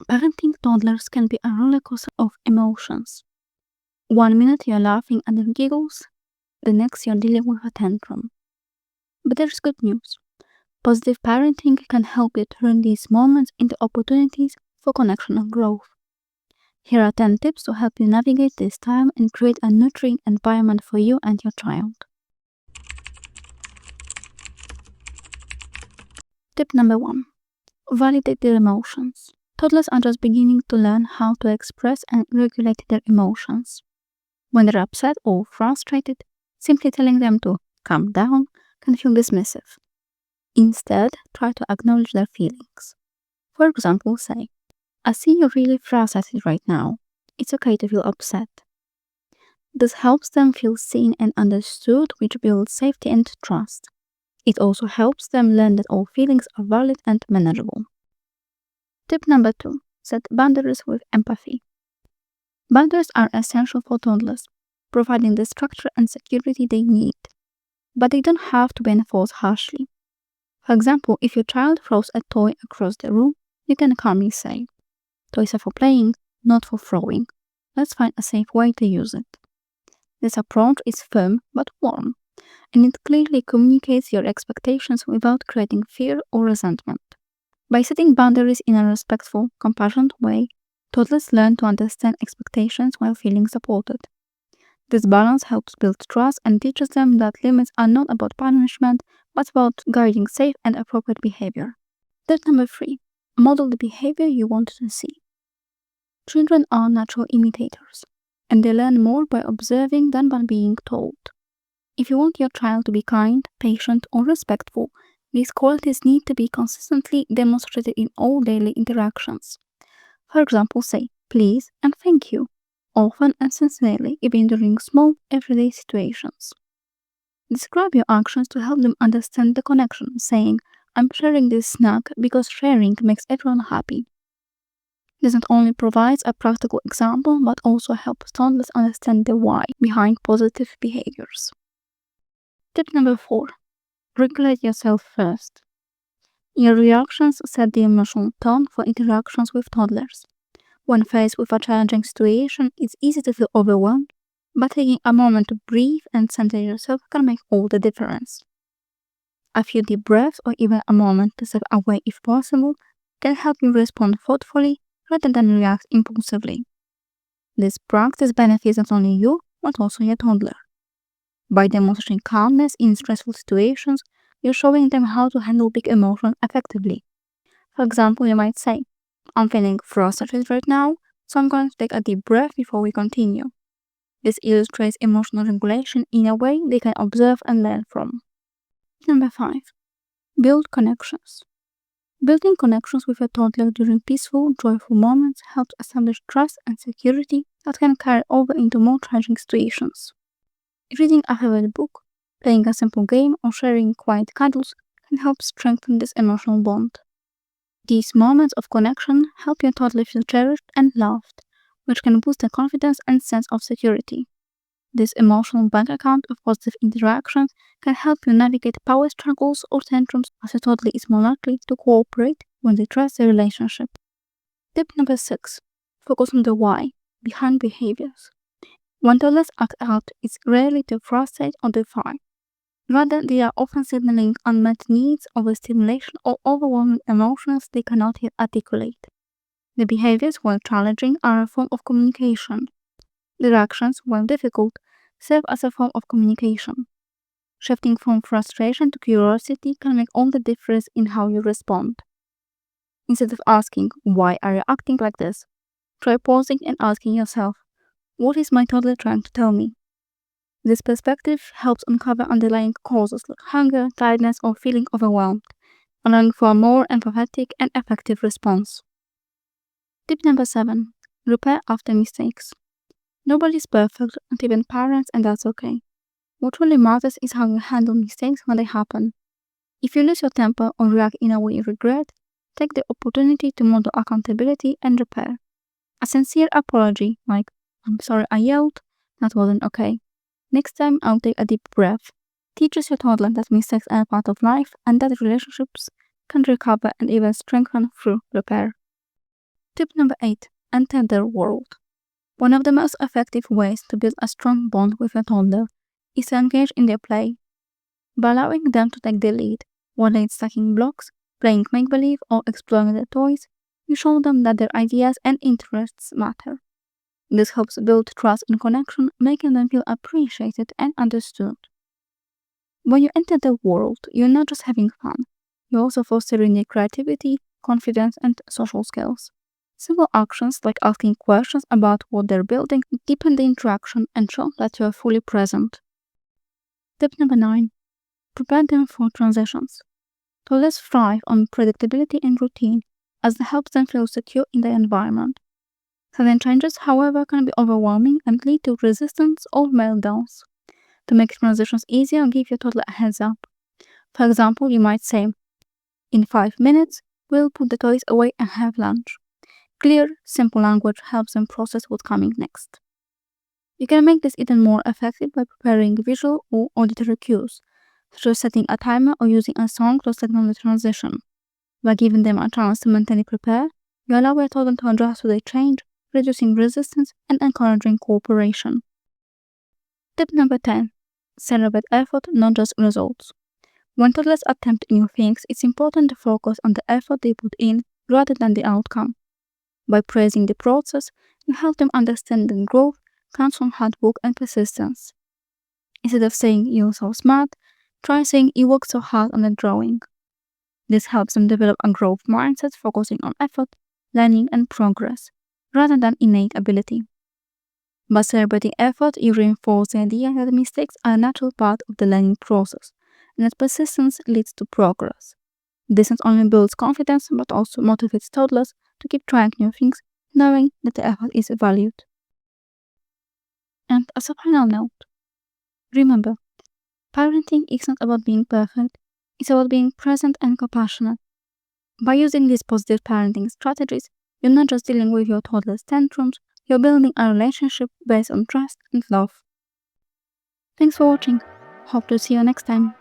Parenting toddlers can be a roller coaster of emotions. One minute you're laughing at their giggles, the next you're dealing with a tantrum. But there's good news. Positive parenting can help you turn these moments into opportunities for connection and growth. Here are 10 tips to help you navigate this time and create a nurturing environment for you and your child. Tip number 1. Validate their emotions. Toddlers are just beginning to learn how to express and regulate their emotions. When they're upset or frustrated, simply telling them to calm down can feel dismissive. Instead, try to acknowledge their feelings. For example, say, I see you're really frustrated right now. It's okay to feel upset. This helps them feel seen and understood, which builds safety and trust. It also helps them learn that all feelings are valid and manageable. Tip number 2. Set boundaries with empathy. Boundaries are essential for toddlers, providing the structure and security they need. But they don't have to be enforced harshly. For example, if your child throws a toy across the room, you can calmly say, toys are for playing, not for throwing. Let's find a safe way to use it. This approach is firm but warm, and it clearly communicates your expectations without creating fear or resentment. By setting boundaries in a respectful, compassionate way, toddlers learn to understand expectations while feeling supported. This balance helps build trust and teaches them that limits are not about punishment, but about guiding safe and appropriate behavior. Tip number 3. Model the behavior you want to see. Children are natural imitators, and they learn more by observing than by being told. If you want your child to be kind, patient, or respectful, these qualities need to be consistently demonstrated in all daily interactions. For example, say please and thank you, often and sincerely, even during small, everyday situations. Describe your actions to help them understand the connection, saying, I'm sharing this snack because sharing makes everyone happy. This not only provides a practical example, but also helps toddlers understand the why behind positive behaviors. Tip number 4. Regulate yourself first. Your reactions set the emotional tone for interactions with toddlers. When faced with a challenging situation, it's easy to feel overwhelmed, but taking a moment to breathe and center yourself can make all the difference. A few deep breaths or even a moment to step away if possible can help you respond thoughtfully rather than react impulsively. This practice benefits not only you, but also your toddler. By demonstrating calmness in stressful situations, you're showing them how to handle big emotions effectively. For example, you might say, I'm feeling frustrated right now, so I'm going to take a deep breath before we continue. This illustrates emotional regulation in a way they can observe and learn from. Number 5. Build connections. Building connections with a toddler during peaceful, joyful moments helps establish trust and security that can carry over into more challenging situations. Reading a favorite book, playing a simple game, or sharing quiet cuddles can help strengthen this emotional bond. These moments of connection help your toddler feel cherished and loved, which can boost their confidence and sense of security. This emotional bank account of positive interactions can help you navigate power struggles or tantrums as your toddler is more likely to cooperate when they trust the relationship. Tip number 6. Focus on the why behind behaviors. When toddlers act out, it's rarely to frustrate or defy. Rather, they are often signaling unmet needs, overstimulation, or overwhelming emotions they cannot yet articulate. The behaviors, while challenging, are a form of communication. Their actions, while difficult, serve as a form of communication. Shifting from frustration to curiosity can make all the difference in how you respond. Instead of asking, why are you acting like this? Try pausing and asking yourself, what is my toddler trying to tell me? This perspective helps uncover underlying causes like hunger, tiredness, or feeling overwhelmed, allowing for a more empathetic and effective response. Tip number 7. Repair after mistakes. Nobody's perfect, not even parents, and that's okay. What really matters is how you handle mistakes when they happen. If you lose your temper or react in a way you regret, take the opportunity to model accountability and repair. A sincere apology, like, I'm sorry I yelled, that wasn't okay. Next time I'll take a deep breath. Teaches your toddler that mistakes are part of life and that relationships can recover and even strengthen through repair. Tip number 8. Enter their world. One of the most effective ways to build a strong bond with your toddler is to engage in their play. By allowing them to take the lead, whether it's stacking blocks, playing make-believe, or exploring their toys, you show them that their ideas and interests matter. This helps build trust and connection, making them feel appreciated and understood. When you enter their world, you're not just having fun, you're also fostering their creativity, confidence, and social skills. Simple actions like asking questions about what they're building deepen the interaction and show that you are fully present. Tip number 9. Prepare them for transitions. Toddlers thrive on predictability and routine, as it helps them feel secure in their environment. Sudden changes, however, can be overwhelming and lead to resistance or meltdowns. To make transitions easier, give your toddler a heads up. For example, you might say, "In 5 minutes, we'll put the toys away and have lunch." Clear, simple language helps them process what's coming next. You can make this even more effective by preparing visual or auditory cues, such as setting a timer or using a song to signal the transition. By giving them a chance to mentally prepare, you allow your toddler to adjust to the change, reducing resistance and encouraging cooperation. Tip number 10. Celebrate effort, not just results. When toddlers attempt new things, it's important to focus on the effort they put in rather than the outcome. By praising the process, you help them understand that growth comes from hard work and persistence. Instead of saying "you're so smart," try saying "you worked so hard on the drawing." This helps them develop a growth mindset focusing on effort, learning, and progress, rather than innate ability. By celebrating effort, you reinforce the idea that mistakes are a natural part of the learning process, and that persistence leads to progress. This not only builds confidence, but also motivates toddlers to keep trying new things, knowing that the effort is valued. And as a final note, remember, parenting is not about being perfect, it's about being present and compassionate. By using these positive parenting strategies, you're not just dealing with your toddler's tantrums, you're building a relationship based on trust and love. Thanks for watching. Hope to see you next time.